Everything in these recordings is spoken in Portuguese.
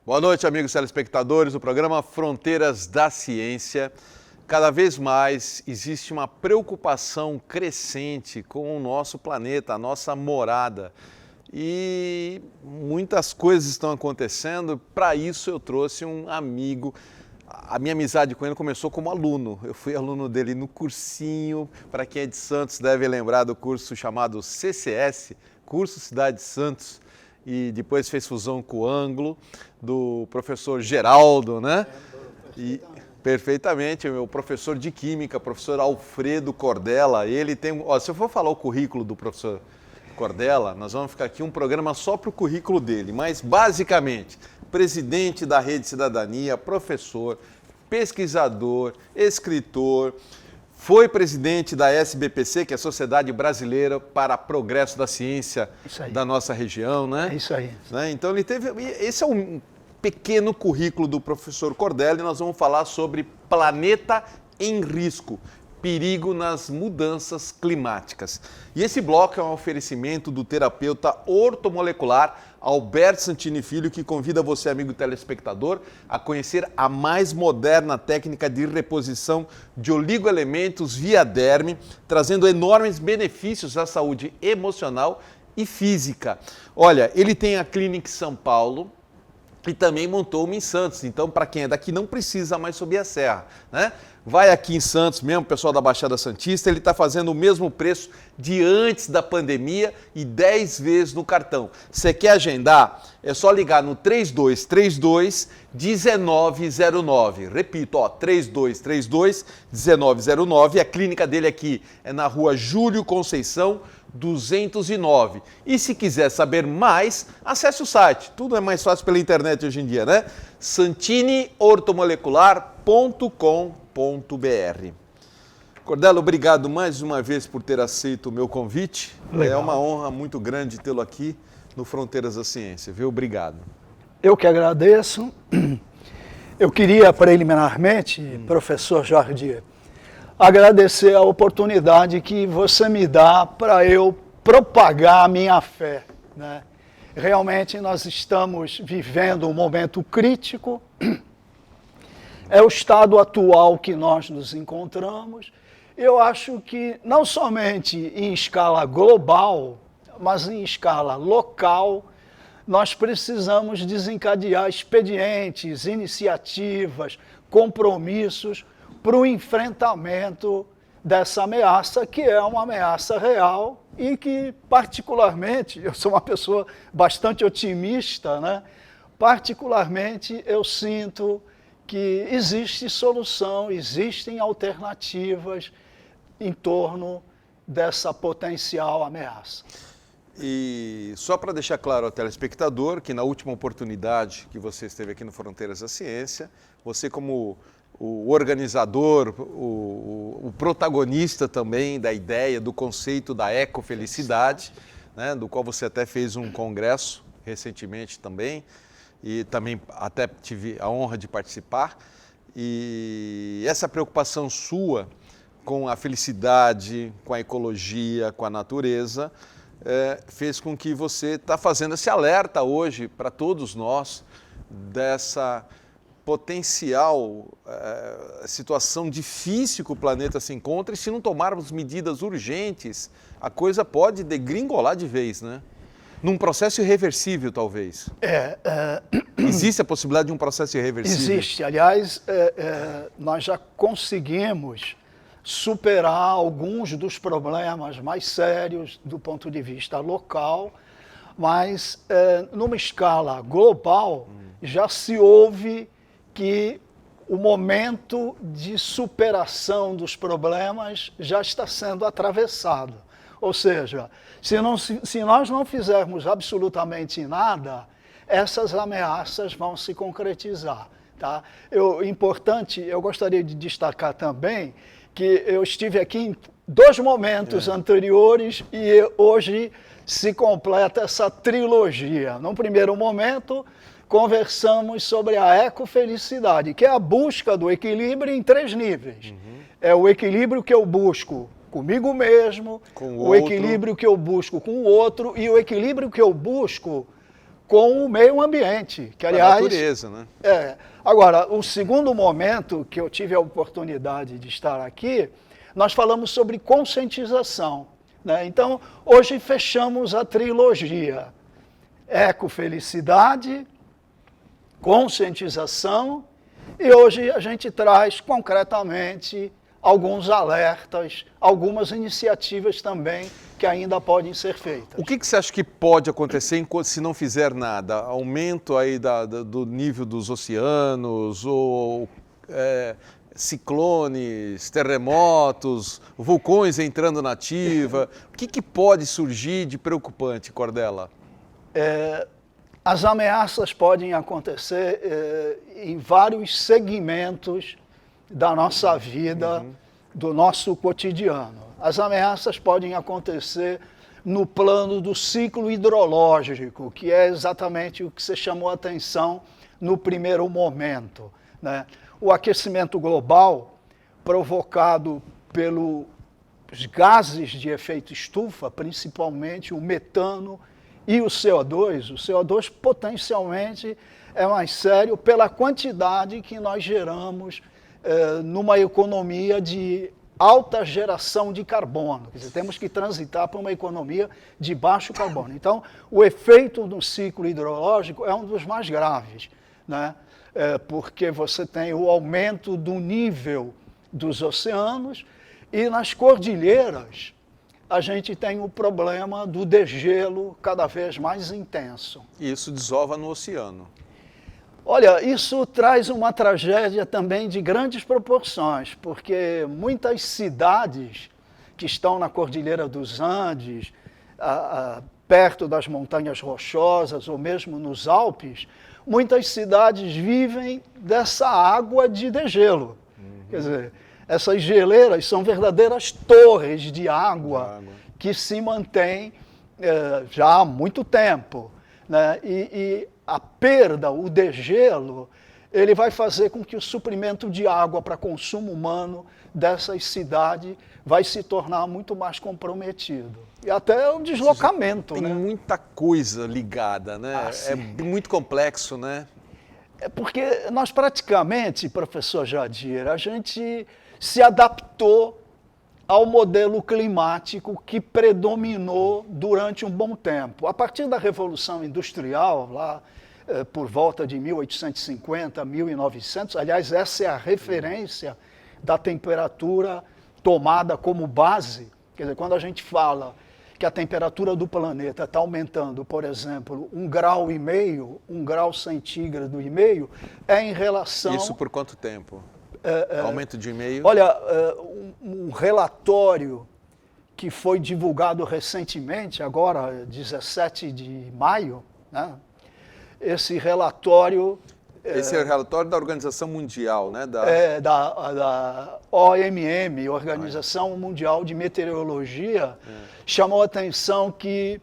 Boa noite, amigos telespectadores do programa Fronteiras da Ciência. Cada vez mais existe uma preocupação crescente com o nosso planeta, a nossa morada. E muitas coisas estão acontecendo. Para isso eu trouxe um amigo. A minha amizade com ele começou como aluno. Eu fui aluno dele no cursinho. Para quem é de Santos deve lembrar do curso chamado CCS, Curso Cidade de Santos. E depois fez fusão com o Anglo, do professor Geraldo, né? Perfeitamente, meu professor de Química, professor Alfredo Cordella. Ele tem, se eu for falar o currículo do professor Cordella, nós vamos ficar aqui um programa só para o currículo dele, mas basicamente, presidente da Rede Cidadania, professor, pesquisador, escritor, foi presidente da SBPC, que é a Sociedade Brasileira para Progresso da Ciência da nossa região, né? É isso aí. Então ele teve. Esse é um pequeno currículo do professor Cordella e nós vamos falar sobre planeta em risco, perigo nas mudanças climáticas. E esse bloco é um oferecimento do terapeuta ortomolecular Alberto Santini Filho, que convida você, amigo telespectador, a conhecer a mais moderna técnica de reposição de oligoelementos via derme, trazendo enormes benefícios à saúde emocional e física. Olha, ele tem a clínica em São Paulo e também montou uma em Santos. Então, para quem é daqui, não precisa mais subir a serra, né? Vai aqui em Santos mesmo, o pessoal da Baixada Santista, ele está fazendo o mesmo preço de antes da pandemia e 10 vezes no cartão. Você quer agendar? É só ligar no 3232-1909. Repito, 3232-1909. A clínica dele aqui é na rua Júlio Conceição, 209. E se quiser saber mais, acesse o site. Tudo é mais fácil pela internet hoje em dia, né? santineortomolecular.com.br. Cordella, obrigado mais uma vez por ter aceito o meu convite. Legal. É uma honra muito grande tê-lo aqui no Fronteiras da Ciência, viu? Obrigado. Eu que agradeço. Eu queria, preliminarmente, professor Jordi, agradecer a oportunidade que você me dá para eu propagar a minha fé, né? Realmente nós estamos vivendo um momento crítico. É o estado atual que nós nos encontramos. Eu acho que não somente em escala global, mas em escala local, nós precisamos desencadear expedientes, iniciativas, compromissos para o enfrentamento dessa ameaça, que é uma ameaça real e que, particularmente, eu sou uma pessoa bastante otimista, né? Particularmente, eu sinto que existe solução, existem alternativas em torno dessa potencial ameaça. E só para deixar claro ao telespectador que na última oportunidade que você esteve aqui no Fronteiras da Ciência, você como o organizador, o protagonista também da ideia, do conceito da ecofelicidade, né, do qual você até fez um congresso recentemente também, e também até tive a honra de participar. E essa preocupação sua com a felicidade, com a ecologia, com a natureza, fez com que você está fazendo esse alerta hoje para todos nós dessa potencial situação difícil que o planeta se encontra, e se não tomarmos medidas urgentes, a coisa pode degringolar de vez, né? Num processo irreversível, talvez. Existe a possibilidade de um processo irreversível? Existe. Aliás, nós já conseguimos superar alguns dos problemas mais sérios do ponto de vista local, mas numa escala global já se ouve que o momento de superação dos problemas já está sendo atravessado. Ou seja, se nós não fizermos absolutamente nada, essas ameaças vão se concretizar. Tá? Importante, eu gostaria de destacar também que eu estive aqui em 2 momentos anteriores e hoje se completa essa trilogia. Num primeiro momento, conversamos sobre a ecofelicidade, que é a busca do equilíbrio em 3 níveis. É o equilíbrio que eu busco comigo mesmo, o equilíbrio que eu busco com o outro e o equilíbrio que eu busco com o meio ambiente, que A aliás... natureza, né? Agora, o segundo momento que eu tive a oportunidade de estar aqui, nós falamos sobre conscientização, né? Então, hoje fechamos a trilogia: ecofelicidade, conscientização, e hoje a gente traz concretamente alguns alertas, algumas iniciativas também que ainda podem ser feitas. O que você acha que pode acontecer se não fizer nada? Aumento aí do nível dos oceanos, ou ciclones, terremotos, vulcões entrando na ativa? O que pode surgir de preocupante, Cordella? As ameaças podem acontecer em vários segmentos da nossa vida, do nosso cotidiano. As ameaças podem acontecer no plano do ciclo hidrológico, que é exatamente o que você chamou a atenção no primeiro momento, né? O aquecimento global, provocado pelos gases de efeito estufa, principalmente o metano e o CO2. O CO2 potencialmente é mais sério pela quantidade que nós geramos numa economia de alta geração de carbono. Quer dizer, temos que transitar para uma economia de baixo carbono. Então, o efeito do ciclo hidrológico é um dos mais graves, né? Porque você tem o aumento do nível dos oceanos, e nas cordilheiras a gente tem o problema do degelo cada vez mais intenso. E isso desova no oceano. Olha, isso traz uma tragédia também de grandes proporções, porque muitas cidades que estão na Cordilheira dos Andes, perto das Montanhas Rochosas ou mesmo nos Alpes, muitas cidades vivem dessa água de degelo. Quer dizer, essas geleiras são verdadeiras torres de água que se mantêm já há muito tempo, né? E a perda, o degelo, ele vai fazer com que o suprimento de água para consumo humano dessas cidades vai se tornar muito mais comprometido. E até o deslocamento, tem, né? Muita coisa ligada, né? É muito complexo, né? É porque nós praticamente, professor Jadir, a gente se adaptou ao modelo climático que predominou durante um bom tempo. A partir da Revolução Industrial, lá por volta de 1850, 1900, aliás, essa é a referência da temperatura tomada como base. Quer dizer, quando a gente fala que a temperatura do planeta está aumentando, por exemplo, 1,5 graus, 1 grau centígrado e meio, é em relação... Isso por quanto tempo? Aumento de 1,5? Olha, um relatório que foi divulgado recentemente, agora, 17 de maio, né? Esse relatório... Esse é o relatório da Organização Mundial, né? Da OMM, Organização Mundial de Meteorologia, chamou a atenção que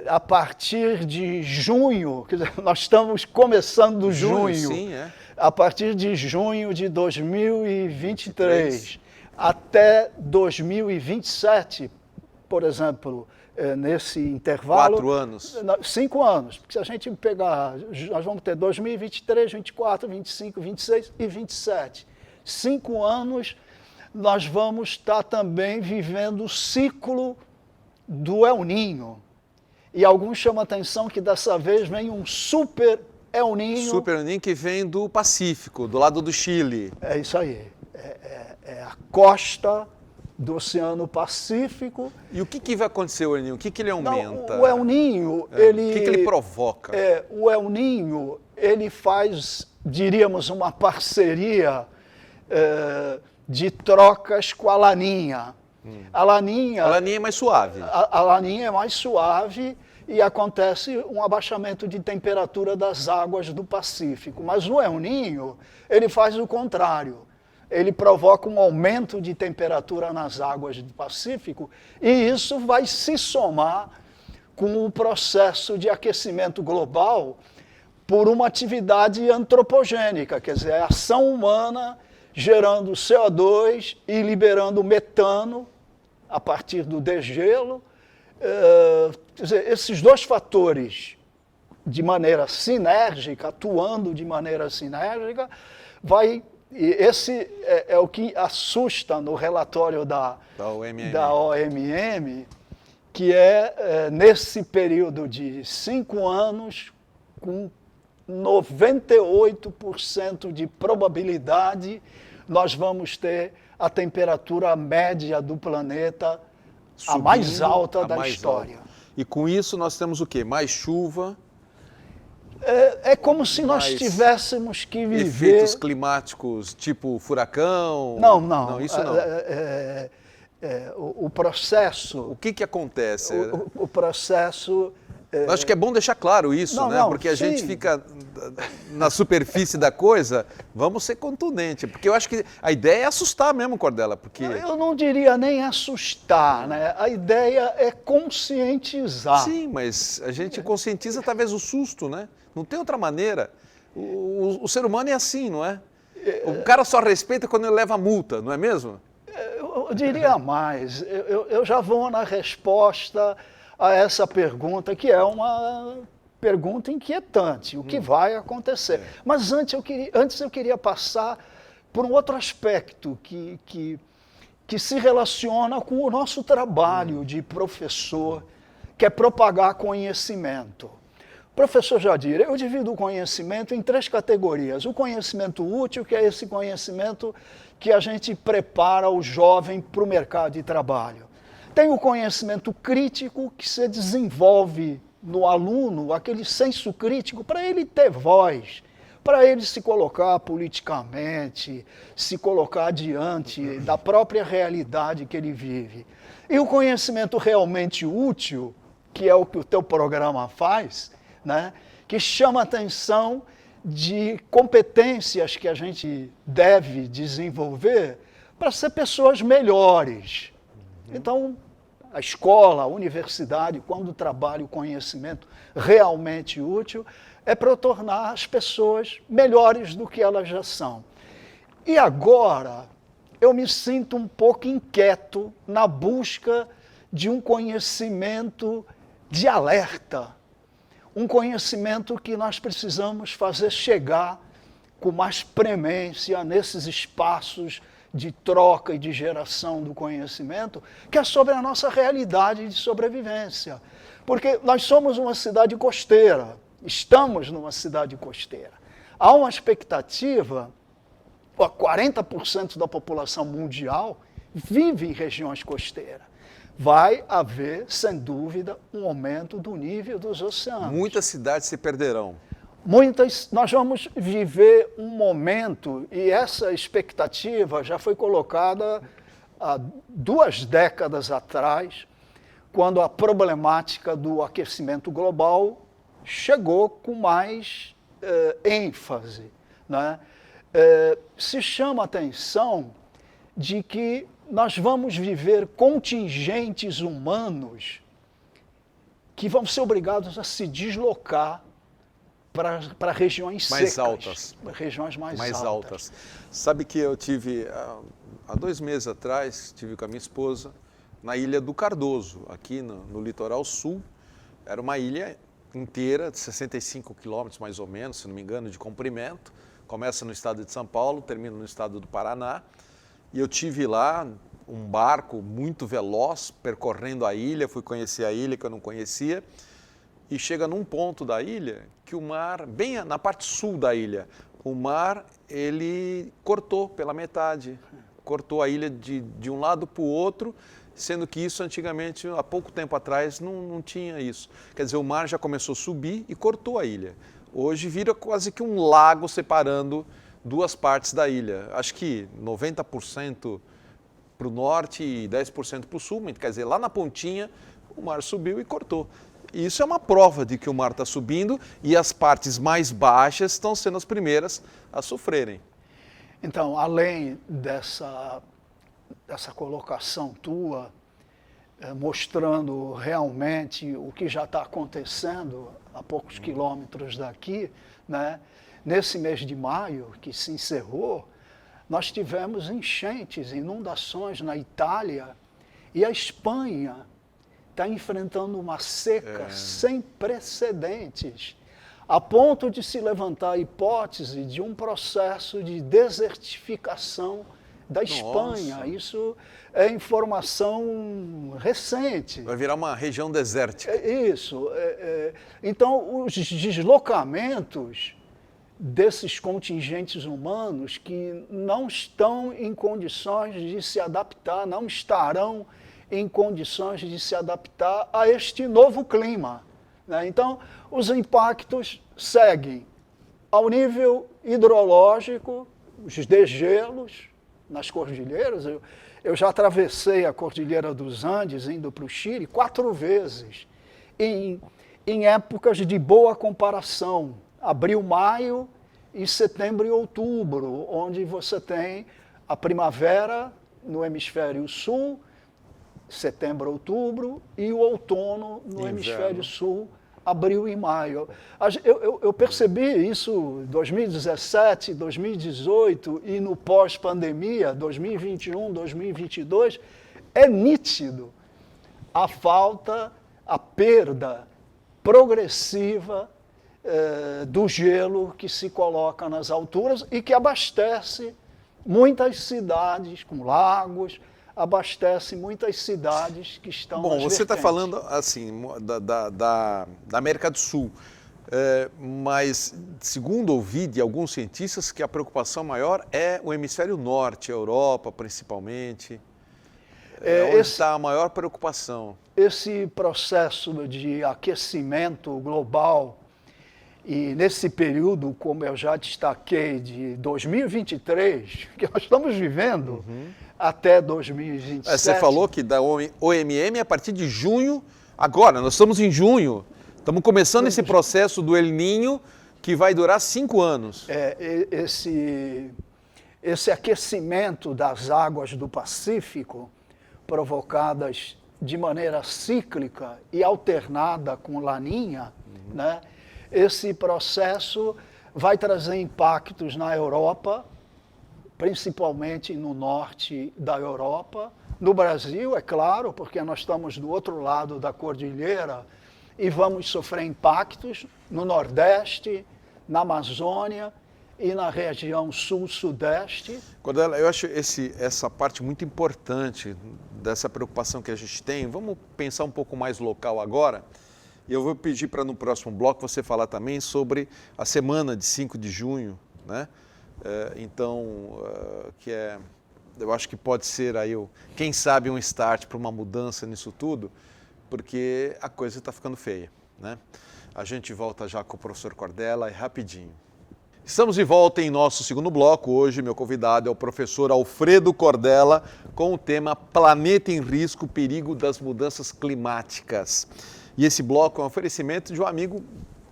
a partir de junho, quer dizer, nós estamos começando junho, sim, a partir de junho de 2023 até 2027, por exemplo, nesse intervalo... 4 anos. 5 anos, porque se a gente pegar, nós vamos ter 2023, 24, 25, 26 e 27. 5 anos, nós vamos estar também vivendo o ciclo do El Niño. E alguns chamam a atenção que dessa vez vem um super El Niño. Super El Niño que vem do Pacífico, do lado do Chile. É isso aí. É a costa do Oceano Pacífico. E o que vai acontecer, o El Niño? O que ele aumenta? Não, o El Niño, ele... O que ele provoca? O El Niño, ele faz, diríamos, uma parceria de trocas com a Laninha. A Laninha é mais suave. A Laninha é mais suave e acontece um abaixamento de temperatura das águas do Pacífico. Mas o El Niño, ele faz o contrário. Ele provoca um aumento de temperatura nas águas do Pacífico e isso vai se somar com o processo de aquecimento global por uma atividade antropogênica, quer dizer, a ação humana gerando CO2 e liberando metano a partir do degelo. Quer dizer, esses dois fatores de maneira sinérgica, atuando de maneira sinérgica, e esse é o que assusta no relatório da OMM, que nesse período de 5 anos, com 98% de probabilidade, nós vamos ter a temperatura média do planeta subindo, a mais alta da história. Alta. E com isso nós temos o quê? Mais chuva? É como se nós tivéssemos que viver... Efeitos climáticos tipo furacão? Não, isso não. O processo... O que acontece? O processo... Eu acho que é bom deixar claro isso, né? Porque a gente fica na superfície da coisa, vamos ser contundente. Porque eu acho que a ideia é assustar mesmo, Cordella. Porque... Eu não diria nem assustar, né? A ideia é conscientizar. Sim, mas a gente conscientiza talvez o susto, né? Não tem outra maneira. O ser humano é assim, não é? O cara só respeita quando ele leva multa, não é mesmo? Eu diria mais. Eu já vou na resposta a essa pergunta, que é uma pergunta inquietante. O que vai acontecer? Mas antes eu queria passar por um outro aspecto que se relaciona com o nosso trabalho de professor, que é propagar conhecimento. Professor Jadir, eu divido o conhecimento em 3 categorias. O conhecimento útil, que é esse conhecimento que a gente prepara o jovem para o mercado de trabalho. Tem o conhecimento crítico, que se desenvolve no aluno, aquele senso crítico, para ele ter voz, para ele se colocar politicamente, se colocar diante da própria realidade que ele vive. E o conhecimento realmente útil, que é o que o teu programa faz, né, que chama a atenção de competências que a gente deve desenvolver para ser pessoas melhores. Então, a escola, a universidade, quando trabalha o conhecimento realmente útil, é para tornar as pessoas melhores do que elas já são. E agora, eu me sinto um pouco inquieto na busca de um conhecimento de alerta, um conhecimento que nós precisamos fazer chegar com mais premência nesses espaços de troca e de geração do conhecimento, que é sobre a nossa realidade de sobrevivência. Porque nós somos uma cidade costeira, estamos numa cidade costeira. Há uma expectativa, 40% da população mundial vive em regiões costeiras. Vai haver, sem dúvida, um aumento do nível dos oceanos. Muitas cidades se perderão. Nós vamos viver um momento, e essa expectativa já foi colocada há 2 décadas atrás, quando a problemática do aquecimento global chegou com mais ênfase, né? Se chama a atenção de que nós vamos viver contingentes humanos que vão ser obrigados a se deslocar para regiões mais secas, altas. Regiões mais altas. Sabe que eu tive, há 2 meses atrás, estive com a minha esposa na Ilha do Cardoso, aqui no litoral sul. Era uma ilha inteira, de 65 quilômetros mais ou menos, se não me engano, de comprimento. Começa no estado de São Paulo, termina no estado do Paraná. E eu tive lá um barco muito veloz, percorrendo a ilha, fui conhecer a ilha que eu não conhecia. E chega num ponto da ilha que o mar, bem na parte sul da ilha, o mar ele cortou pela metade, cortou a ilha de um lado para o outro, sendo que isso antigamente, há pouco tempo atrás, não tinha isso. Quer dizer, o mar já começou a subir e cortou a ilha. Hoje vira quase que um lago separando 2 partes da ilha. Acho que 90% para o norte e 10% para o sul, quer dizer, lá na pontinha o mar subiu e cortou. E isso é uma prova de que o mar está subindo e as partes mais baixas estão sendo as primeiras a sofrerem. Então, além dessa colocação tua, mostrando realmente o que já está acontecendo a poucos quilômetros daqui, né? Nesse mês de maio, que se encerrou, nós tivemos enchentes, inundações na Itália, e a Espanha está enfrentando uma seca sem precedentes. a ponto de se levantar a hipótese de um processo de desertificação da Espanha. Isso é informação recente. Vai virar uma região desértica. Isso. Então, os deslocamentos desses contingentes humanos que não estão em condições de se adaptar, não estarão em condições de se adaptar a este novo clima, né? Então, os impactos seguem ao nível hidrológico, os degelos nas cordilheiras. Eu já atravessei a Cordilheira dos Andes, indo para o Chile, 4 vezes, em épocas de boa comparação, abril, maio e setembro e outubro, onde você tem a primavera no hemisfério sul, setembro, outubro, e o outono no hemisfério sul, abril e maio. Eu percebi isso em 2017, 2018 e no pós-pandemia, 2021, 2022, é nítido a falta, a perda progressiva do gelo que se coloca nas alturas e que abastece muitas cidades com lagos, abastece muitas cidades que estão nas Bom, você está vertentes. falando assim da América do Sul, mas segundo ouvi de alguns cientistas que a preocupação maior é o hemisfério norte, a Europa principalmente, onde está a maior preocupação. Esse processo de aquecimento global e nesse período, como eu já destaquei, de 2023, que nós estamos vivendo, até 2027. Você falou que da OMM a partir de junho, agora, nós estamos em junho, estamos começando esse processo do El Niño que vai durar 5 anos. Esse aquecimento das águas do Pacífico, provocadas de maneira cíclica e alternada com laninha, né? Esse processo vai trazer impactos na Europa, principalmente no norte da Europa, no Brasil, é claro, porque nós estamos do outro lado da cordilheira e vamos sofrer impactos no Nordeste, na Amazônia e na região sul-sudeste. Cordella, eu acho essa parte muito importante dessa preocupação que a gente tem. Vamos pensar um pouco mais local agora. E eu vou pedir para no próximo bloco você falar também sobre a semana de 5 de junho, né? Eu acho que pode ser aí, quem sabe, um start para uma mudança nisso tudo, porque a coisa está ficando feia, né? A gente volta já com o professor Cordella, rapidinho. Estamos de volta em nosso segundo bloco. Hoje, meu convidado é o professor Alfredo Cordella, com o tema Planeta em Risco, Perigo das Mudanças Climáticas. E esse bloco é um oferecimento de um amigo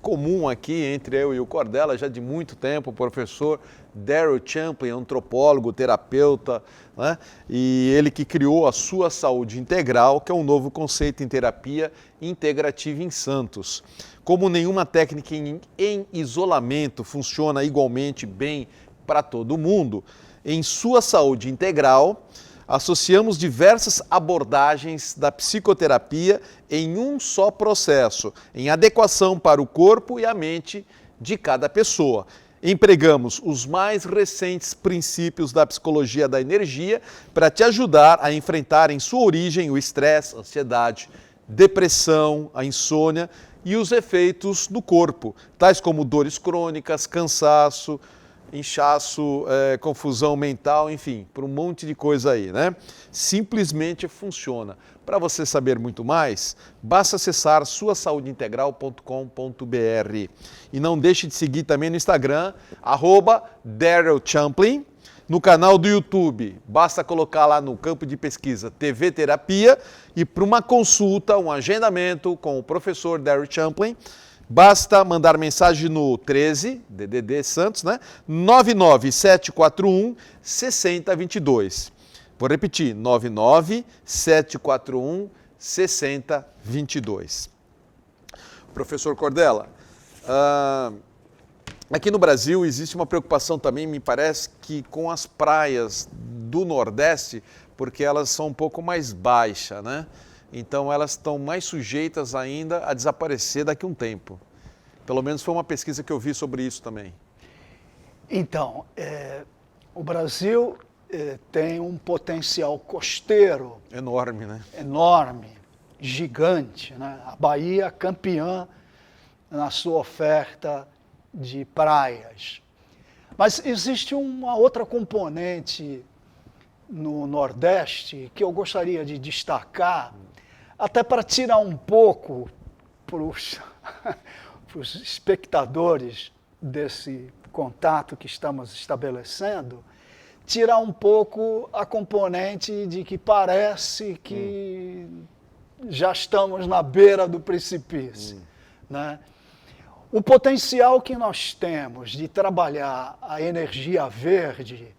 comum aqui entre eu e o Cordella, já de muito tempo, o professor Daryl Champlin, antropólogo, terapeuta, né? E ele que criou a Sua Saúde Integral, que é um novo conceito em terapia integrativa em Santos. Como nenhuma técnica em isolamento funciona igualmente bem para todo mundo, em Sua Saúde Integral, associamos diversas abordagens da psicoterapia em um só processo, em adequação para o corpo e a mente de cada pessoa. Empregamos os mais recentes princípios da psicologia da energia para te ajudar a enfrentar em sua origem o estresse, a ansiedade, depressão, a insônia e os efeitos do corpo, tais como dores crônicas, cansaço, inchaço, confusão mental, enfim, por um monte de coisa aí, né? Simplesmente funciona. Para você saber muito mais, basta acessar suasaudeintegral.com.br. E não deixe de seguir também no Instagram, @DarylChamplin, no canal do YouTube, basta colocar lá no campo de pesquisa TV Terapia e para uma consulta, um agendamento com o professor Daryl Champlin, basta mandar mensagem no 13, DDD Santos, né? 99741-6022. Vou repetir, 99741-6022. Professor Cordella, aqui no Brasil existe uma preocupação também, me parece, que com as praias do Nordeste, porque elas são um pouco mais baixas, né? Então elas estão mais sujeitas ainda a desaparecer daqui a um tempo. Pelo menos foi uma pesquisa que eu vi sobre isso também. Então, o Brasil tem um potencial costeiro Enorme, né? enorme, gigante, né? A Bahia campeã na sua oferta de praias. Mas existe uma outra componente no Nordeste que eu gostaria de destacar, até para tirar um pouco para os espectadores desse contato que estamos estabelecendo, tirar um pouco a componente de que parece que já estamos na beira do precipício, né? O potencial que nós temos de trabalhar a energia verde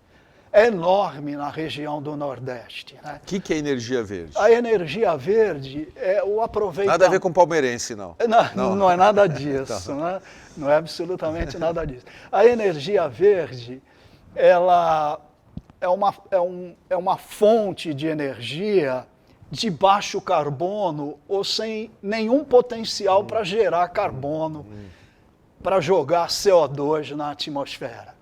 é enorme na região do Nordeste, né? O que é energia verde? A energia verde é o aproveitamento... Nada a ver com palmeirense, não. Não é nada disso, né? Não é absolutamente nada disso. A energia verde, ela é uma fonte de energia de baixo carbono ou sem nenhum potencial para gerar carbono, para jogar CO2 na atmosfera.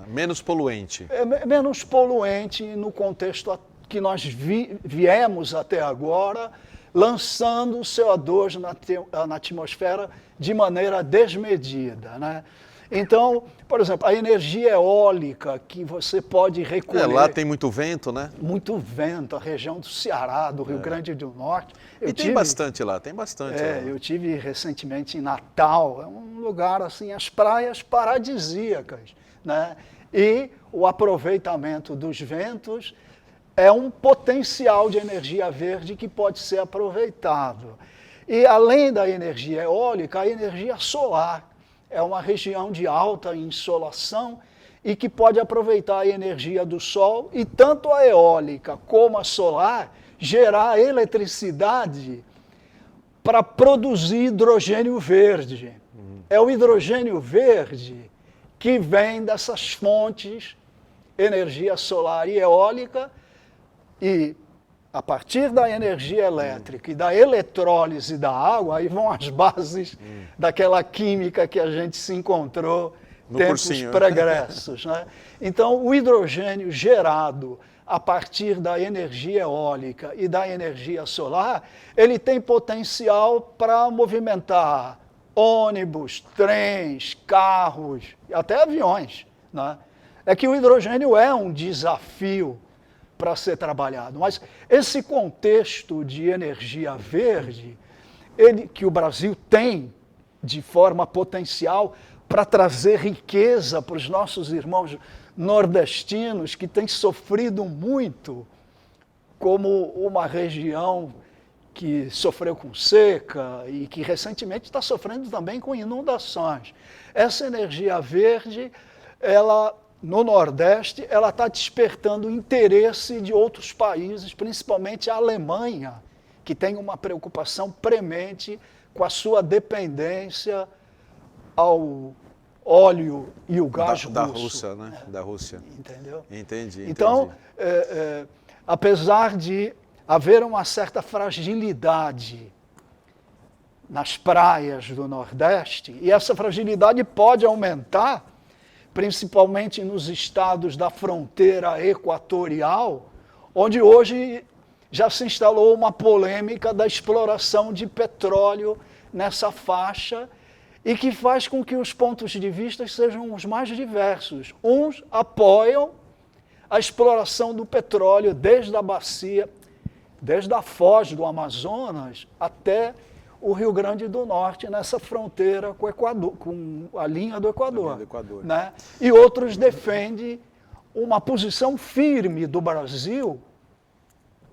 Menos poluente. É menos poluente no contexto que nós viemos até agora, lançando CO2 na atmosfera de maneira desmedida, né? Então, por exemplo, a energia eólica que você pode recolher... Lá tem muito vento, né? Muito vento, a região do Ceará, do Rio Grande do Norte. Tem bastante lá, tem bastante. Eu tive recentemente em Natal, é um lugar assim, as praias paradisíacas, né? E o aproveitamento dos ventos é um potencial de energia verde que pode ser aproveitado. E além da energia eólica, a energia solar é uma região de alta insolação e que pode aproveitar a energia do sol e tanto a eólica como a solar gerar eletricidade para produzir hidrogênio verde. É o hidrogênio verde que vem dessas fontes, energia solar e eólica, e a partir da energia elétrica e da eletrólise da água, aí vão as bases daquela química que a gente se encontrou no tempos cursinho pregressos, né? Então, o hidrogênio gerado a partir da energia eólica e da energia solar, ele tem potencial para movimentar ônibus, trens, carros, até aviões, né? É que o hidrogênio é um desafio para ser trabalhado, mas esse contexto de energia verde, que o Brasil tem de forma potencial para trazer riqueza para os nossos irmãos nordestinos que têm sofrido muito, como uma região que sofreu com seca e que recentemente está sofrendo também com inundações. Essa energia verde, no Nordeste, ela está despertando o interesse de outros países, principalmente a Alemanha, que tem uma preocupação premente com a sua dependência ao óleo e o gás russo. Da Rússia, né? Da Rússia. Entendeu? Entendi. Então, apesar de haver uma certa fragilidade nas praias do Nordeste, e essa fragilidade pode aumentar, principalmente nos estados da fronteira equatorial, onde hoje já se instalou uma polêmica da exploração de petróleo nessa faixa e que faz com que os pontos de vista sejam os mais diversos. Uns apoiam a exploração do petróleo desde a bacia, desde a foz do Amazonas até o Rio Grande do Norte, nessa fronteira com o Equador, com a linha do Equador. Né? E outros defendem uma posição firme do Brasil,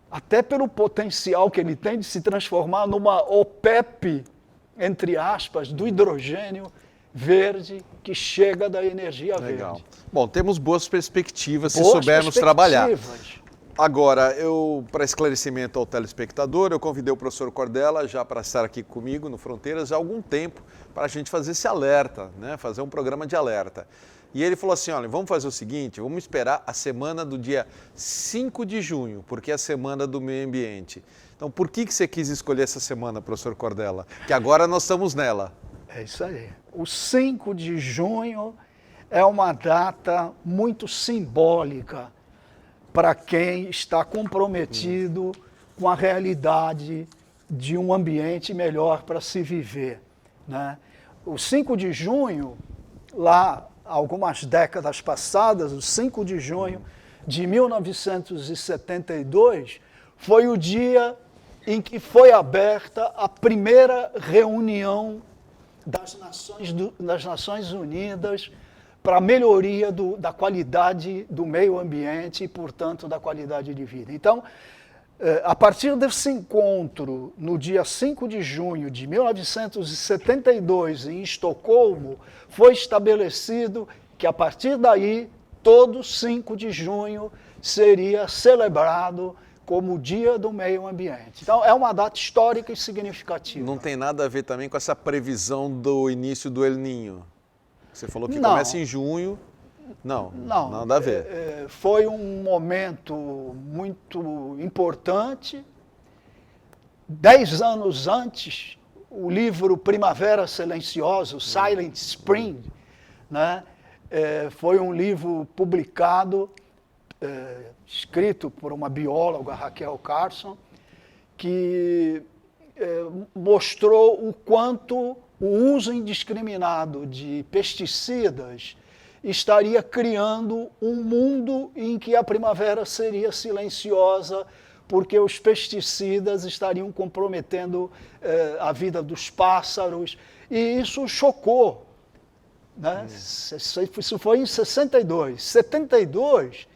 até pelo potencial que ele tem de se transformar numa OPEP, entre aspas, do hidrogênio verde que chega da energia verde. Bom, temos boas perspectivas se soubermos trabalhar. Agora, para esclarecimento ao telespectador, eu convidei o professor Cordella já para estar aqui comigo no Fronteiras há algum tempo para a gente fazer esse alerta, né? Fazer um programa de alerta. E ele falou assim, olha, vamos fazer o seguinte, vamos esperar a semana do dia 5 de junho, porque é a semana do meio ambiente. Então, por que você quis escolher essa semana, professor Cordella? Que agora nós estamos nela. É isso aí. O 5 de junho é uma data muito simbólica para quem está comprometido com a realidade de um ambiente melhor para se viver, né? O 5 de junho, lá algumas décadas passadas, o 5 de junho de 1972, foi o dia em que foi aberta a primeira reunião das Nações Unidas para a melhoria da qualidade do meio ambiente e, portanto, da qualidade de vida. Então, a partir desse encontro, no dia 5 de junho de 1972, em Estocolmo, foi estabelecido que, a partir daí, todo 5 de junho seria celebrado como o Dia do Meio Ambiente. Então, é uma data histórica e significativa. Não tem nada a ver também com essa previsão do início do El Niño? Você falou que Não. começa em junho. Não, nada a ver. Foi um momento muito importante. 10 anos antes, o livro Primavera Silenciosa, Silent Spring, né, foi um livro publicado, escrito por uma bióloga, Raquel Carson, que mostrou o quanto o uso indiscriminado de pesticidas estaria criando um mundo em que a primavera seria silenciosa, porque os pesticidas estariam comprometendo a vida dos pássaros, e isso chocou, né? Isso foi em 62. 72,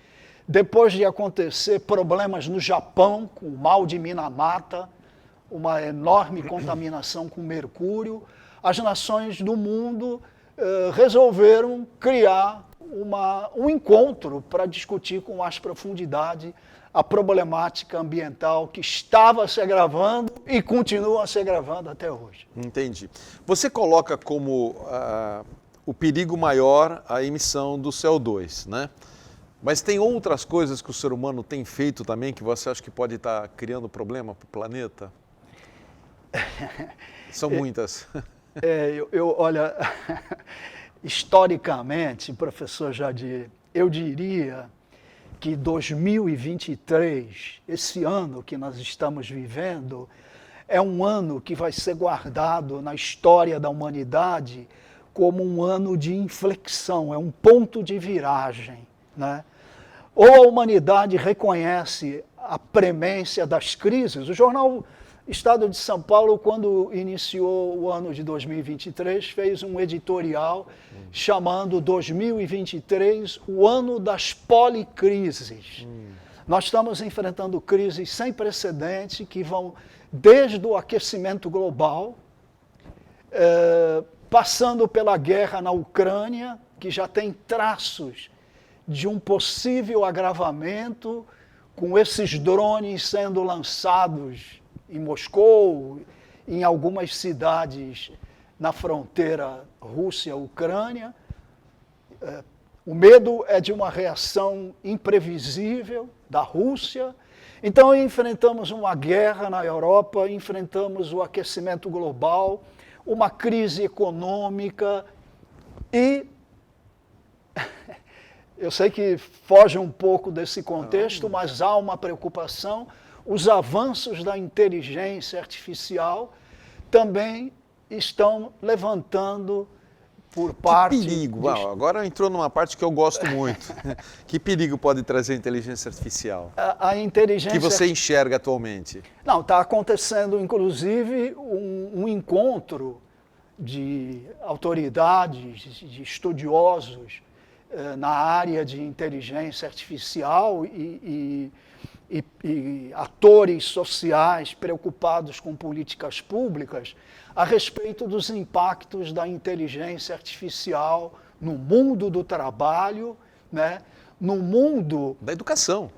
depois de acontecer problemas no Japão, com o mal de Minamata, uma enorme contaminação com mercúrio, as nações do mundo resolveram criar um encontro para discutir com mais profundidade a problemática ambiental que estava se agravando e continua se agravando até hoje. Entendi. Você coloca como o perigo maior a emissão do CO2, né? Mas tem outras coisas que o ser humano tem feito também que você acha que pode estar criando problema para o planeta? São muitas. Olha, historicamente, professor Jadir, eu diria que 2023, esse ano que nós estamos vivendo, é um ano que vai ser guardado na história da humanidade como um ano de inflexão, é um ponto de viragem, né? Ou a humanidade reconhece a premência das crises. O jornal Estado de São Paulo, quando iniciou o ano de 2023, fez um editorial chamando 2023 o ano das policrises. Nós estamos enfrentando crises sem precedente que vão desde o aquecimento global, passando pela guerra na Ucrânia, que já tem traços de um possível agravamento, com esses drones sendo lançados em Moscou, em algumas cidades na fronteira Rússia-Ucrânia. O medo é de uma reação imprevisível da Rússia. Então, enfrentamos uma guerra na Europa, enfrentamos o aquecimento global, uma crise econômica e eu sei que foge um pouco desse contexto, mas há uma preocupação. Os avanços da inteligência artificial também estão levantando por parte... Que perigo! Agora entrou numa parte que eu gosto muito. Que perigo pode trazer a inteligência artificial? A inteligência... Que você enxerga atualmente? Não, está acontecendo, inclusive, um encontro de autoridades, de estudiosos na área de inteligência artificial e atores sociais preocupados com políticas públicas a respeito dos impactos da inteligência artificial no mundo do trabalho, né? No mundo... Da educação.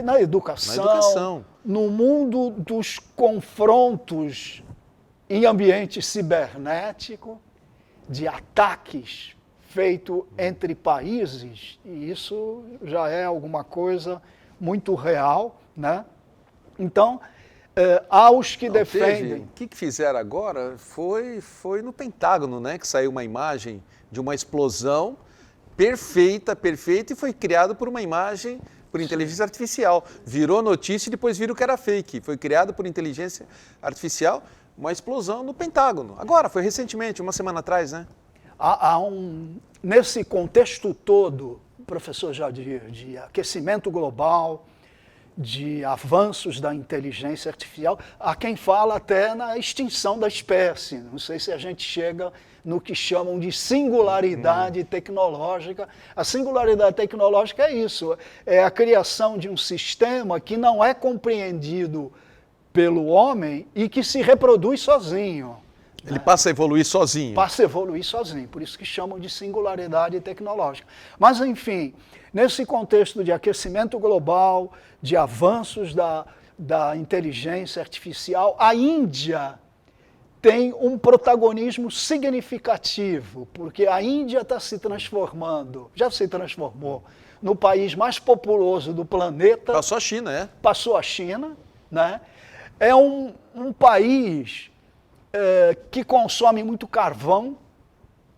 Na educação, no mundo dos confrontos em ambiente cibernético, de ataques feitos entre países, e isso já é alguma coisa muito real, né? Então, aos que defendem. O que fizeram agora foi no Pentágono, né? Que saiu uma imagem de uma explosão perfeita, e foi criado por uma imagem por inteligência artificial. Virou notícia e depois viram que era fake. Foi criado por inteligência artificial uma explosão no Pentágono. Agora, foi recentemente, uma semana atrás, né? Nesse contexto todo, professor Jadir, de aquecimento global, de avanços da inteligência artificial, há quem fala até na extinção da espécie. Não sei se a gente chega no que chamam de singularidade tecnológica. A singularidade tecnológica é isso, é a criação de um sistema que não é compreendido pelo homem e que se reproduz sozinho. Ele passa a evoluir sozinho. Passa a evoluir sozinho, por isso que chamam de singularidade tecnológica. Mas, enfim, nesse contexto de aquecimento global, de avanços da inteligência artificial, a Índia tem um protagonismo significativo, porque a Índia está se transformando, já se transformou, no país mais populoso do planeta. Passou a China, é? Passou a China, né? É um país que consome muito carvão,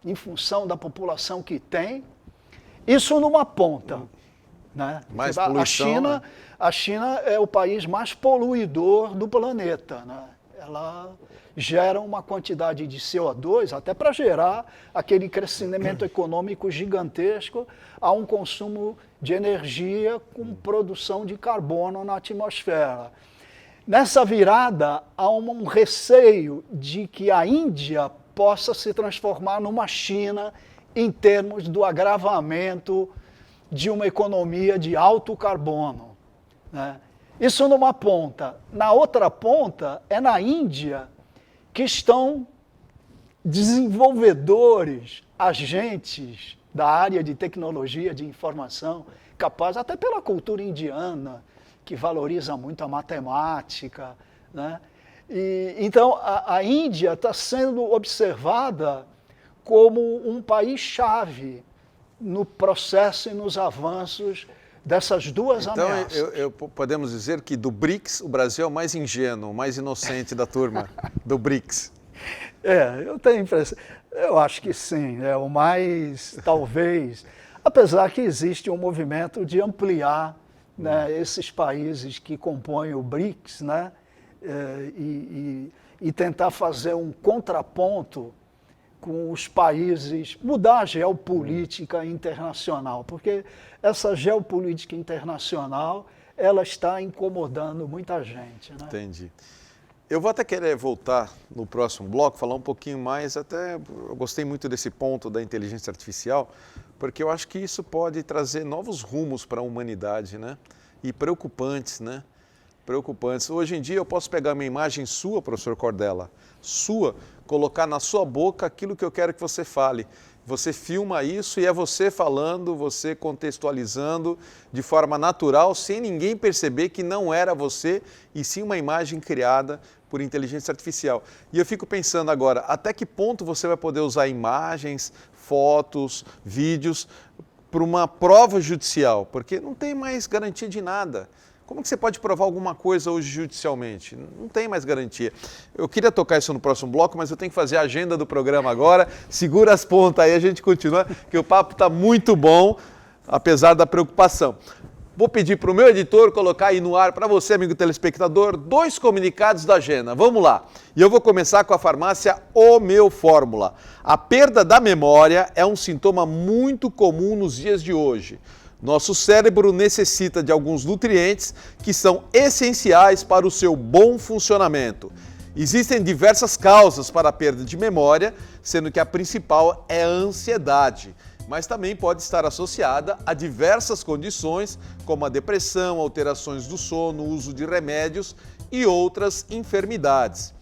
em função da população que tem. Isso numa ponta. Né? Mais poluição, né? A China é o país mais poluidor do planeta. Né? Ela gera uma quantidade de CO2, até para gerar aquele crescimento econômico gigantesco, a um consumo de energia com produção de carbono na atmosfera. Nessa virada, há um receio de que a Índia possa se transformar numa China em termos do agravamento de uma economia de alto carbono. Né? Isso numa ponta. Na outra ponta, é na Índia que estão desenvolvedores, agentes da área de tecnologia, de informação, capazes, até pela cultura indiana, que valoriza muito a matemática. Né? Então, a Índia está sendo observada como um país-chave no processo e nos avanços dessas duas ameaças. Então, podemos dizer que do BRICS, o Brasil é o mais ingênuo, o mais inocente da turma do BRICS. Eu tenho a impressão, eu acho que sim, é o mais, talvez, apesar que existe um movimento de ampliar, né, esses países que compõem o BRICS, né, e tentar fazer um contraponto com os países, mudar a geopolítica internacional, porque essa geopolítica internacional, ela está incomodando muita gente. Né? Entendi. Eu vou até querer voltar no próximo bloco, falar um pouquinho mais, até eu gostei muito desse ponto da inteligência artificial, porque eu acho que isso pode trazer novos rumos para a humanidade, né? E preocupantes, né? Preocupantes. Hoje em dia eu posso pegar uma imagem sua, professor Cordella, sua, colocar na sua boca aquilo que eu quero que você fale. Você filma isso e é você falando, você contextualizando de forma natural, sem ninguém perceber que não era você, e sim uma imagem criada por inteligência artificial. E eu fico pensando agora, até que ponto você vai poder usar imagens, fotos, vídeos para uma prova judicial? Porque não tem mais garantia de nada. Como que você pode provar alguma coisa hoje judicialmente? Não tem mais garantia. Eu queria tocar isso no próximo bloco, mas eu tenho que fazer a agenda do programa agora. Segura as pontas aí, a gente continua, que o papo está muito bom, apesar da preocupação. Vou pedir para o meu editor colocar aí no ar para você, amigo telespectador, 2 comunicados da Gena. Vamos lá. E eu vou começar com a farmácia Homeofórmula. A perda da memória é um sintoma muito comum nos dias de hoje. Nosso cérebro necessita de alguns nutrientes que são essenciais para o seu bom funcionamento. Existem diversas causas para a perda de memória, sendo que a principal é a ansiedade, mas também pode estar associada a diversas condições, como a depressão, alterações do sono, uso de remédios e outras enfermidades.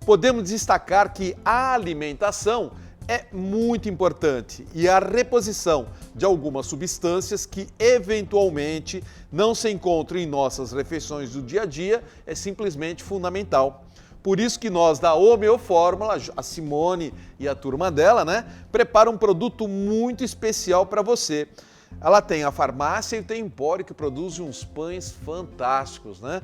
Podemos destacar que a alimentação é muito importante e a reposição de algumas substâncias que eventualmente não se encontram em nossas refeições do dia a dia é simplesmente fundamental. Por isso que nós da Homeofórmula, a Simone e a turma dela, né, preparam um produto muito especial para você. Ela tem a farmácia e tem o empório que produz uns pães fantásticos, né?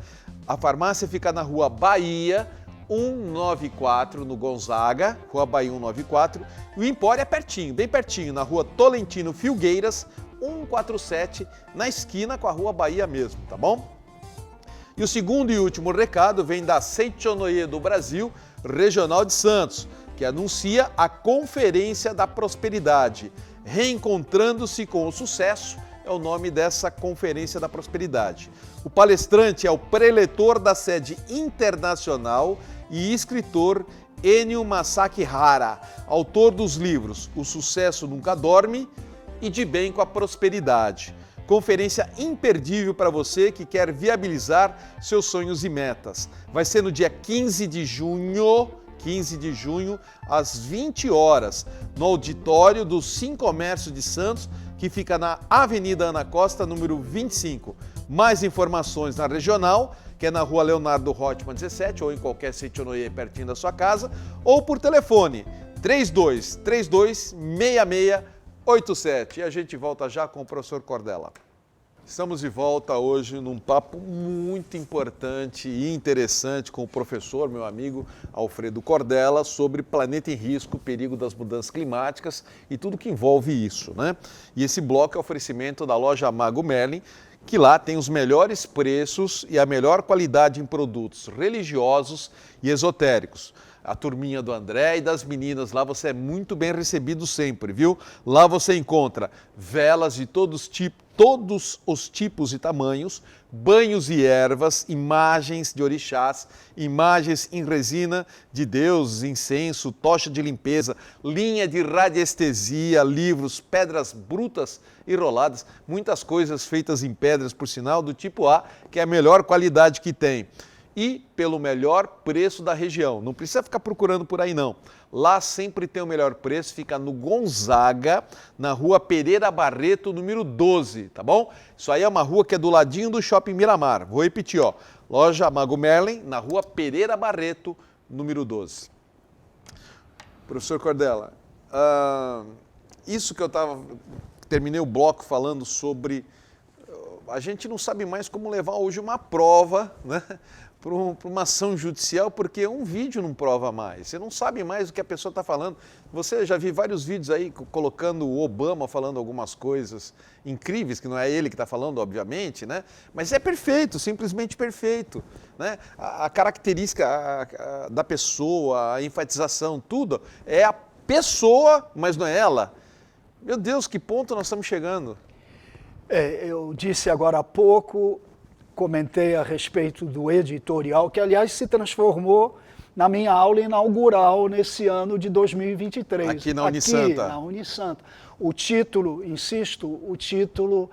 A farmácia fica na Rua Bahia, 194, no Gonzaga, Rua Bahia 194. O Empório é pertinho, bem pertinho, na Rua Tolentino Filgueiras, 147, na esquina com a Rua Bahia mesmo, tá bom? E o segundo e último recado vem da Seitonoye do Brasil, Regional de Santos, que anuncia a Conferência da Prosperidade. Reencontrando-se com o Sucesso é o nome dessa Conferência da Prosperidade. O palestrante é o preletor da sede internacional e escritor Ennio Masaki Hara, autor dos livros O Sucesso Nunca Dorme e De Bem com a Prosperidade. Conferência imperdível para você que quer viabilizar seus sonhos e metas. Vai ser no dia 15 de junho, às 20 horas, no auditório do Sim Comércio de Santos, que fica na Avenida Ana Costa, número 25. Mais informações na Regional, que é na Rua Leonardo Rottman 17, ou em qualquer Seitonoye pertinho da sua casa, ou por telefone 3232-6687. E a gente volta já com o professor Cordella. Estamos de volta hoje num papo muito importante e interessante com o professor, meu amigo Alfredo Cordella, sobre planeta em risco, perigo das mudanças climáticas e tudo que envolve isso, né? E esse bloco é oferecimento da loja Mago Merlin, que lá tem os melhores preços e a melhor qualidade em produtos religiosos e esotéricos. A turminha do André e das meninas, lá você é muito bem recebido sempre, viu? Lá você encontra velas de todos os tipos e tamanhos, banhos e ervas, imagens de orixás, imagens em resina de deuses, incenso, tocha de limpeza, linha de radiestesia, livros, pedras brutas e roladas, muitas coisas feitas em pedras, por sinal, do tipo A, que é a melhor qualidade que tem. E pelo melhor preço da região. Não precisa ficar procurando por aí não. Lá sempre tem o melhor preço, fica no Gonzaga, na Rua Pereira Barreto, número 12, tá bom? Isso aí é uma rua que é do ladinho do Shopping Miramar. Vou repetir, ó. Loja Mago Merlin, na Rua Pereira Barreto, número 12. Professor Cordella, isso que eu terminei o bloco falando sobre... A gente não sabe mais como levar hoje uma prova, né, para uma ação judicial, porque um vídeo não prova mais. Você não sabe mais o que a pessoa está falando. Você já viu vários vídeos aí colocando o Obama falando algumas coisas incríveis, que não é ele que está falando, obviamente, né? Mas é perfeito, simplesmente perfeito, né? A característica da pessoa, a enfatização, tudo é a pessoa, mas não é ela. Meu Deus, que ponto nós estamos chegando? Eu disse agora há pouco, comentei a respeito do editorial, que aliás se transformou na minha aula inaugural nesse ano de 2023. Aqui na Unisanta. Aqui na Unisanta. O título, insisto, o título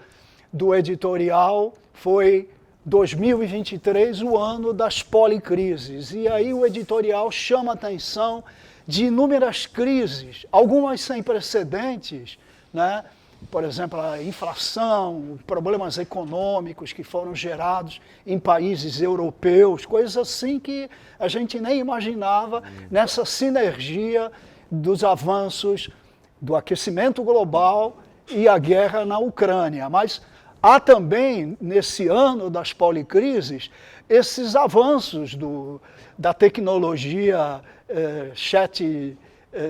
do editorial foi 2023, o ano das policrises. E aí o editorial chama a atenção de inúmeras crises, algumas sem precedentes, né? Por exemplo, a inflação, problemas econômicos que foram gerados em países europeus, coisas assim que a gente nem imaginava nessa sinergia dos avanços do aquecimento global e a guerra na Ucrânia. Mas há também, nesse ano das policrises, esses avanços da tecnologia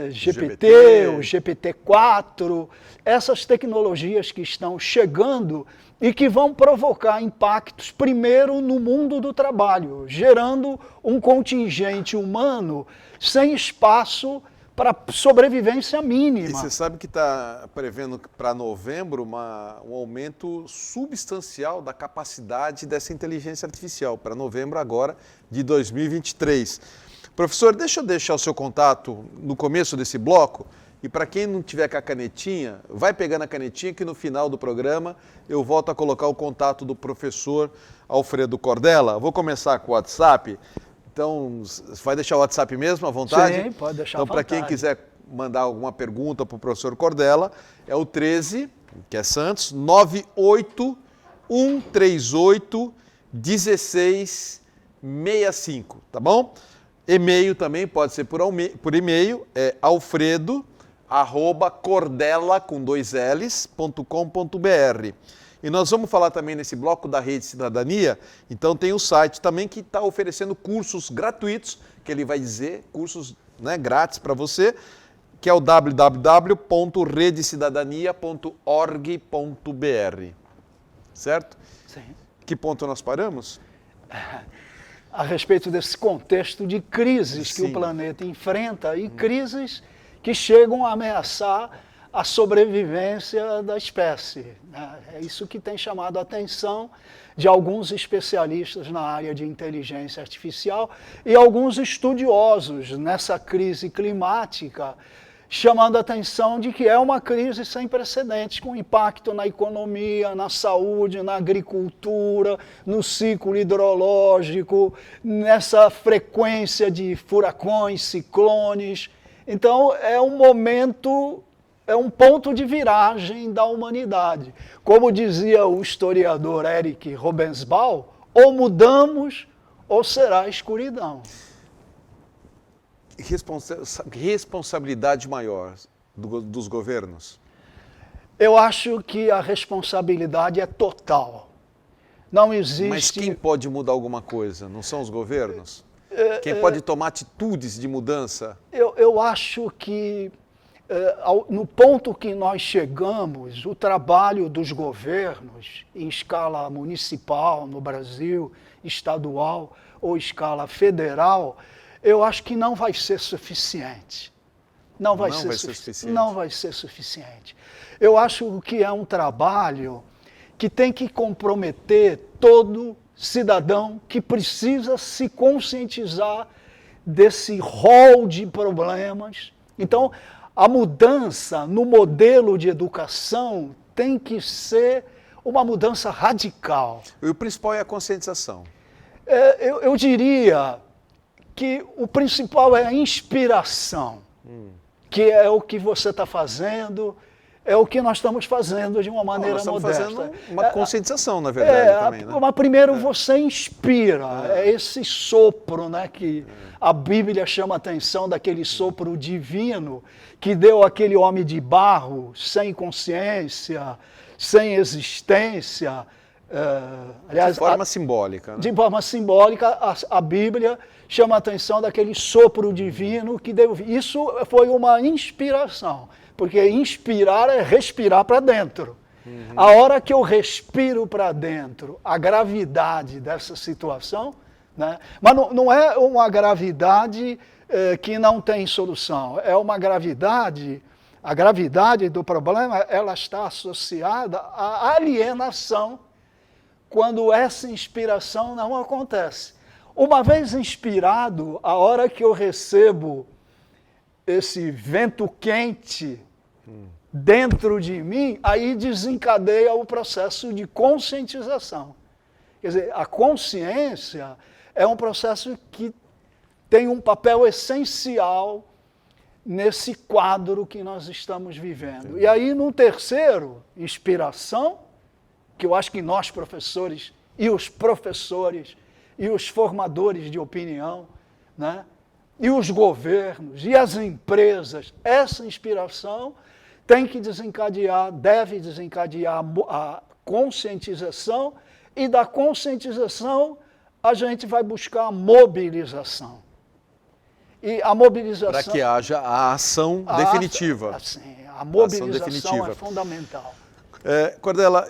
GPT, o GPT-4, essas tecnologias que estão chegando e que vão provocar impactos, primeiro, no mundo do trabalho, gerando um contingente humano sem espaço para sobrevivência mínima. E você sabe que está prevendo para novembro um aumento substancial da capacidade dessa inteligência artificial, para novembro agora de 2023. Professor, deixa eu deixar o seu contato no começo desse bloco e para quem não tiver com a canetinha, vai pegando a canetinha que no final do programa eu volto a colocar o contato do professor Alfredo Cordella. Vou começar com o WhatsApp, então vai deixar o WhatsApp mesmo à vontade? Sim, pode deixar então, à vontade. Então para quem quiser mandar alguma pergunta para o professor Cordella, é o 13, que é Santos, 98138-1665, tá bom? E-mail também pode ser por e-mail, é alfredo, @cordela com 2 Ls.com.br. E nós vamos falar também nesse bloco da Rede Cidadania, então tem o site também que está oferecendo cursos gratuitos, que ele vai dizer, cursos, né, grátis para você, que é o www.redecidadania.org.br. Certo? Sim. Que ponto nós paramos? A respeito desse contexto de crises que Sim. o planeta enfrenta e crises que chegam a ameaçar a sobrevivência da espécie, né? É isso que tem chamado a atenção de alguns especialistas na área de inteligência artificial e alguns estudiosos nessa crise climática, chamando a atenção de que é uma crise sem precedentes, com impacto na economia, na saúde, na agricultura, no ciclo hidrológico, nessa frequência de furacões, ciclones. Então, é um momento, é um ponto de viragem da humanidade. Como dizia o historiador Eric Robensbaum, ou mudamos ou será escuridão. Responsabilidade maior dos governos? Eu acho que a responsabilidade é total. Não existe... Mas quem pode mudar alguma coisa? Não são os governos? Quem pode tomar atitudes de mudança? Eu acho que, no ponto que nós chegamos, o trabalho dos governos, em escala municipal no Brasil, estadual ou escala federal, eu acho que não vai ser suficiente. Não vai ser suficiente. Eu acho que é um trabalho que tem que comprometer todo cidadão que precisa se conscientizar desse rol de problemas. Então, a mudança no modelo de educação tem que ser uma mudança radical. E o principal é a conscientização. Eu diria que o principal é a inspiração, que é o que você está fazendo, é o que nós estamos fazendo de uma maneira modesta. Nós estamos fazendo uma conscientização, na verdade, também. Né? Mas primeiro você inspira, é esse sopro, né, que a Bíblia chama a atenção daquele sopro divino que deu aquele homem de barro, sem consciência, sem existência. Aliás, de forma simbólica. Né? De forma simbólica, a Bíblia chama a atenção daquele sopro divino que deu. Isso foi uma inspiração, porque inspirar é respirar para dentro. A hora que eu respiro para dentro, a gravidade dessa situação, né? Mas não é uma gravidade que não tem solução, é uma gravidade. A gravidade do problema, ela está associada à alienação quando essa inspiração não acontece. Uma vez inspirado, a hora que eu recebo esse vento quente dentro de mim, aí desencadeia o processo de conscientização. Quer dizer, a consciência é um processo que tem um papel essencial nesse quadro que nós estamos vivendo. E aí, no terceiro, inspiração, que eu acho que nós, professores, e os formadores de opinião, né, e os governos, e as empresas, essa inspiração tem que desencadear, deve desencadear a conscientização, e da conscientização a gente vai buscar a mobilização. E a mobilização... Para que haja a ação definitiva. A mobilização é fundamental. Cordela,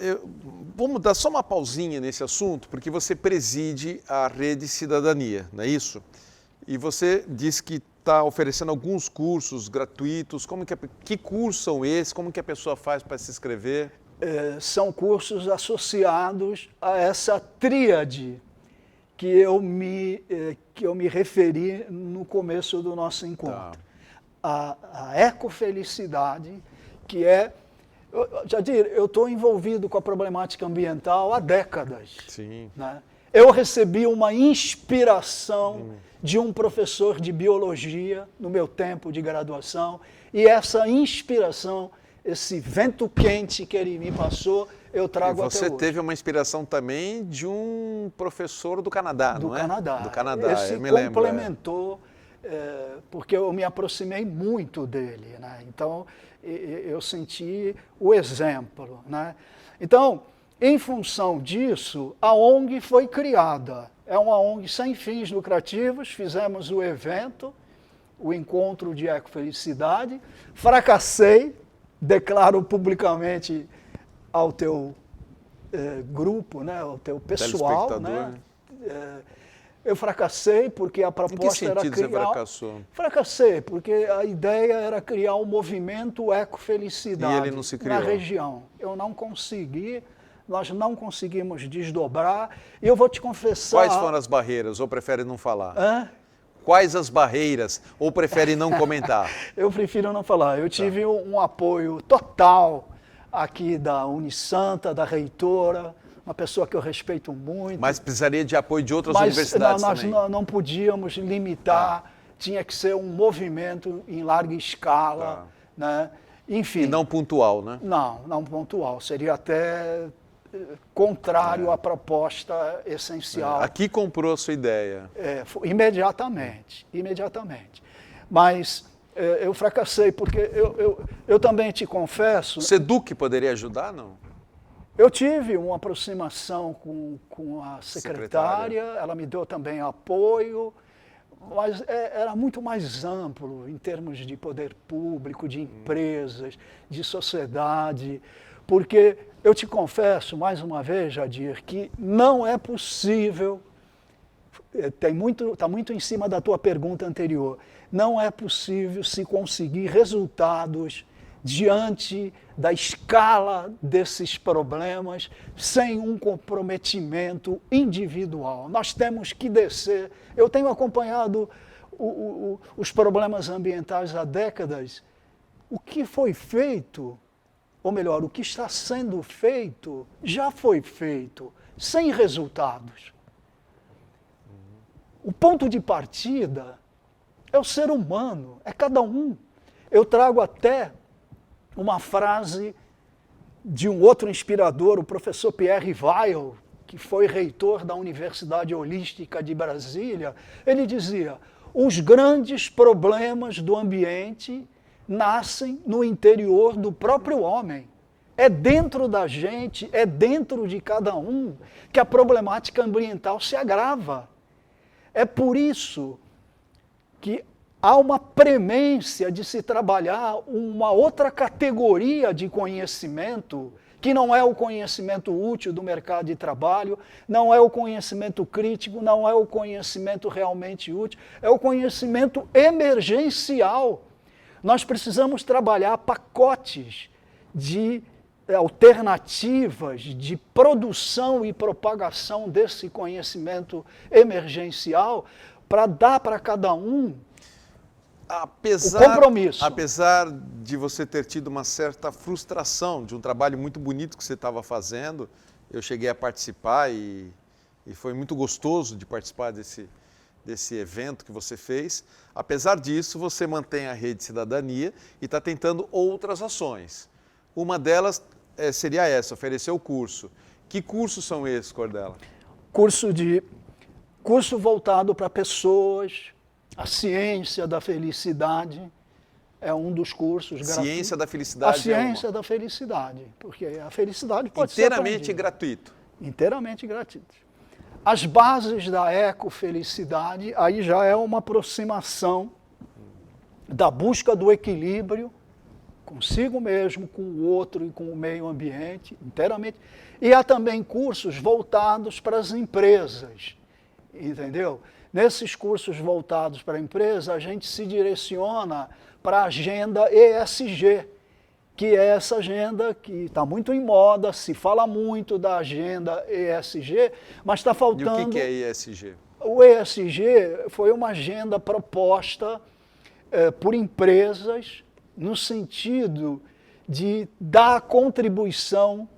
vamos dar só uma pausinha nesse assunto, porque você preside a Rede Cidadania, não é isso? E você disse que está oferecendo alguns cursos gratuitos. Que cursos são esses? Como que a pessoa faz para se inscrever? São cursos associados a essa tríade que eu me referi no começo do nosso encontro. Tá. A ecofelicidade, que é... Jadir, eu estou envolvido com a problemática ambiental há décadas. Sim. Né? Eu recebi uma inspiração de um professor de biologia no meu tempo de graduação, e essa inspiração, esse vento quente que ele me passou, eu trago até hoje. Você teve uma inspiração também de um professor do Canadá, não é? Do Canadá. Do Canadá, Esse eu me lembro. complementou porque eu me aproximei muito dele, né? Então, eu senti o exemplo, né? Então, em função disso, a ONG foi criada. É uma ONG sem fins lucrativos, fizemos o evento, o encontro de ecofelicidade, fracassei, declaro publicamente ao teu grupo, né, ao teu pessoal, né? Eu fracassei porque a proposta era criar... Em que sentido você fracassou? Fracassei porque a ideia era criar um movimento ecofelicidade e ele não se criou. Na região. Eu não consegui, nós não conseguimos desdobrar, e eu vou te confessar... Quais foram as barreiras, ou prefere não falar? Hã? Quais as barreiras, ou prefere não comentar? Eu prefiro não falar. Eu tive um apoio total aqui da Unisanta, da reitora, uma pessoa que eu respeito muito. Mas precisaria de apoio de outras universidades também? Mas nós não podíamos limitar, tinha que ser um movimento em larga escala, né? Enfim. E não pontual, né? Não pontual. Seria até contrário à proposta essencial. Aqui comprou a sua ideia. Imediatamente. Mas eu fracassei, porque eu também te confesso... SEDUC poderia ajudar, não? Eu tive uma aproximação com a secretária, ela me deu também apoio, mas era muito mais amplo em termos de poder público, de empresas, de sociedade, porque eu te confesso, mais uma vez, Jadir, que não é possível, está muito em cima da tua pergunta anterior, não é possível se conseguir resultados diante da escala desses problemas sem um comprometimento individual. Nós temos que descer. Eu tenho acompanhado os problemas ambientais há décadas. O que foi feito, ou melhor, o que está sendo feito, já foi feito, sem resultados. O ponto de partida é o ser humano, é cada um. Eu trago até uma frase de um outro inspirador, o professor Pierre Weil, que foi reitor da Universidade Holística de Brasília. Ele dizia: os grandes problemas do ambiente nascem no interior do próprio homem. É dentro da gente, é dentro de cada um que a problemática ambiental se agrava. É por isso que há uma premência de se trabalhar uma outra categoria de conhecimento, que não é o conhecimento útil do mercado de trabalho, não é o conhecimento crítico, não é o conhecimento realmente útil, é o conhecimento emergencial. Nós precisamos trabalhar pacotes de alternativas de produção e propagação desse conhecimento emergencial para dar para cada um o compromisso. Apesar de você ter tido uma certa frustração de um trabalho muito bonito que você estava fazendo, eu cheguei a participar e foi muito gostoso de participar desse evento que você fez. Apesar disso, você mantém a Rede Cidadania e está tentando outras ações. Uma delas seria essa, oferecer o curso. Que cursos são esses, Cordella? Curso voltado para pessoas. A ciência da felicidade é um dos cursos gratuitos. Ciência da felicidade. A ciência da felicidade, porque a felicidade pode ser inteiramente gratuito. Inteiramente gratuito. As bases da ecofelicidade, aí já é uma aproximação da busca do equilíbrio consigo mesmo, com o outro e com o meio ambiente, inteiramente. E há também cursos voltados para as empresas, entendeu? Nesses cursos voltados para a empresa, a gente se direciona para a agenda ESG, que é essa agenda que está muito em moda, se fala muito da agenda ESG, mas está faltando... E o que é ESG? O ESG foi uma agenda proposta por empresas no sentido de dar contribuição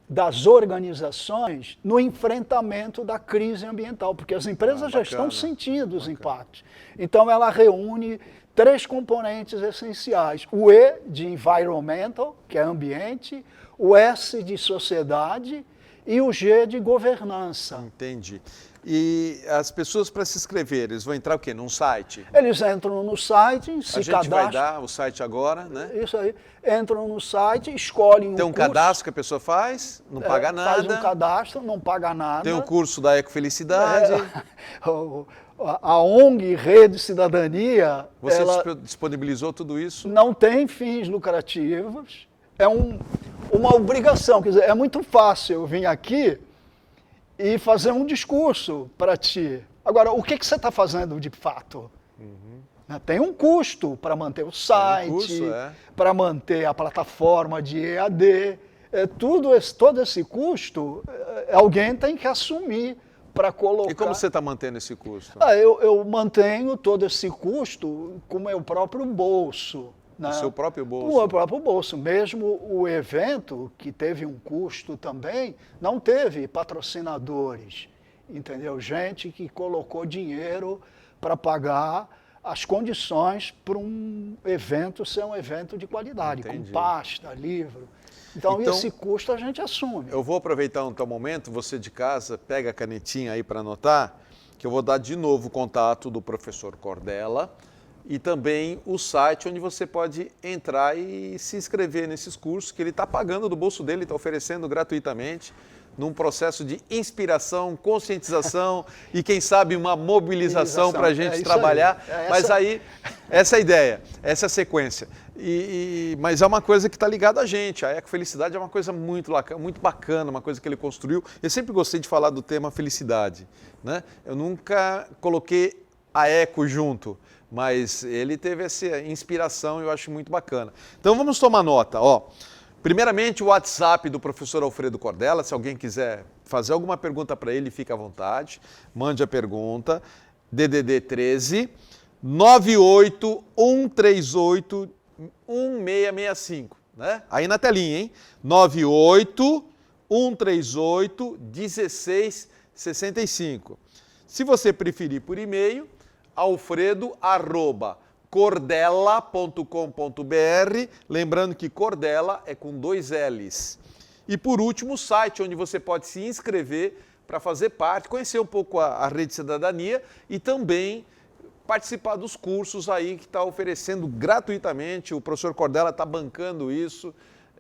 das organizações no enfrentamento da crise ambiental, porque as empresas já estão sentindo os impactos. Então, ela reúne 3 componentes essenciais. O E de environmental, que é ambiente, o S de sociedade e o G de governança. Entendi. E as pessoas para se inscrever, eles vão entrar o quê? Num site? Eles entram no site, se A gente cadastram. vai dar o site agora, né? Isso aí. Entram no site, escolhem Tem um curso. cadastro que a pessoa faz, não paga nada. Faz um cadastro, não paga nada. Tem um curso da Ecofelicidade. A ONG Rede Cidadania, Você ela disponibilizou tudo isso? não tem fins lucrativos, é uma obrigação. Quer dizer, é muito fácil eu vir aqui e fazer um discurso para ti. Agora, o que você está fazendo de fato? Tem um custo para manter o site, para manter a plataforma de EAD. Todo esse custo, alguém tem que assumir para colocar. E como você está mantendo esse custo? Eu mantenho todo esse custo com o meu próprio bolso. Né? O seu próprio bolso? O meu próprio bolso. Mesmo o evento, que teve um custo também, não teve patrocinadores, entendeu? Gente que colocou dinheiro para pagar as condições para um evento ser um evento de qualidade, Entendi. com pasta, livro. Então, esse custo a gente assume. Eu vou aproveitar um tal momento, você de casa, pega a canetinha aí para anotar, que eu vou dar de novo o contato do professor Cordella e também o site onde você pode entrar e se inscrever nesses cursos que ele está pagando do bolso dele, está oferecendo gratuitamente, num processo de inspiração, conscientização e, quem sabe, uma mobilização para a gente trabalhar. Mas aí, essa é a ideia, essa é a sequência. Mas é uma coisa que está ligada a gente. A Ecofelicidade é uma coisa muito bacana, uma coisa que ele construiu. Eu sempre gostei de falar do tema felicidade, né? Eu nunca coloquei a Eco junto, mas ele teve essa inspiração e eu acho muito bacana. Então vamos tomar nota, ó. Primeiramente, o WhatsApp do professor Alfredo Cordella, se alguém quiser fazer alguma pergunta para ele, fique à vontade, mande a pergunta, DDD 13 98138 1665, né? Aí na telinha, hein? 98138 1665. Se você preferir por e-mail, alfredo@cordella.com.br, lembrando que Cordella é com 2 L's. E por último, o site onde você pode se inscrever para fazer parte, conhecer um pouco a Rede Cidadania e também participar dos cursos aí que está oferecendo gratuitamente. O professor Cordella está bancando isso,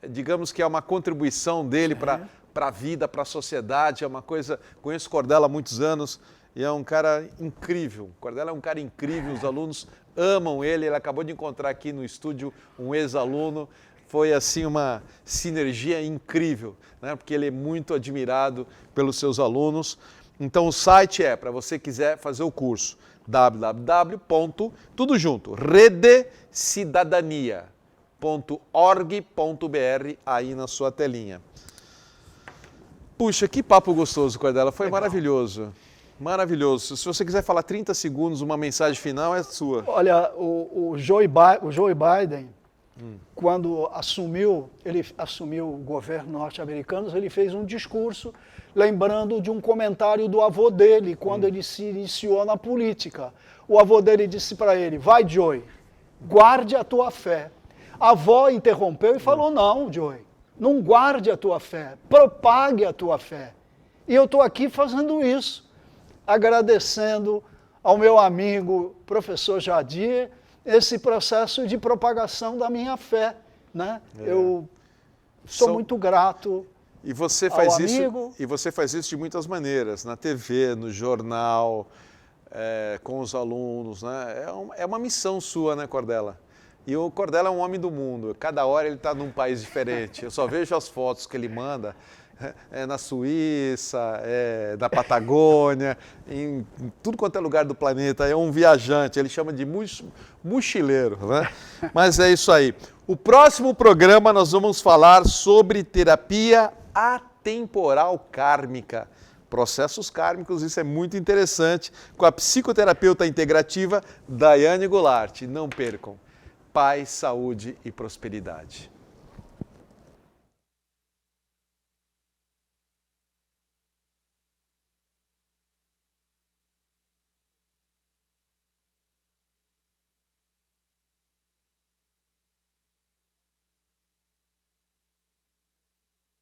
digamos que é uma contribuição dele para a vida, para a sociedade, é uma coisa, conheço o Cordella há muitos anos, e é um cara incrível. O Cordella é um cara incrível, os alunos amam ele. Ele acabou de encontrar aqui no estúdio um ex-aluno. Foi assim uma sinergia incrível, né? Porque ele é muito admirado pelos seus alunos. Então o site para você quiser fazer o curso, redecidadanía.org.br, aí na sua telinha. Puxa, que papo gostoso, Cordella. Foi maravilhoso. Maravilhoso. Se você quiser falar 30 segundos, uma mensagem final, é sua. Olha, o Joe Biden, quando ele assumiu o governo norte-americano, ele fez um discurso lembrando de um comentário do avô dele, quando ele se iniciou na política. O avô dele disse para ele: vai, Joe, guarde a tua fé. A avó interrompeu e falou: não, Joe, não guarde a tua fé, propague a tua fé. E eu estou aqui fazendo isso, agradecendo ao meu amigo professor Jadir esse processo de propagação da minha fé, né? Eu sou muito grato. E você faz isso de muitas maneiras, na TV, no jornal, com os alunos, né? É uma missão sua, né, Cordella? E o Cordella é um homem do mundo. Cada hora ele está num país diferente. Eu só vejo as fotos que ele manda. Na Suíça, na Patagônia, em tudo quanto é lugar do planeta. É um viajante, ele chama de mochileiro, né? Mas é isso aí. O próximo programa nós vamos falar sobre terapia atemporal kármica. Processos kármicos, isso é muito interessante, com a psicoterapeuta integrativa Daiane Goulart. Não percam. Paz, saúde e prosperidade.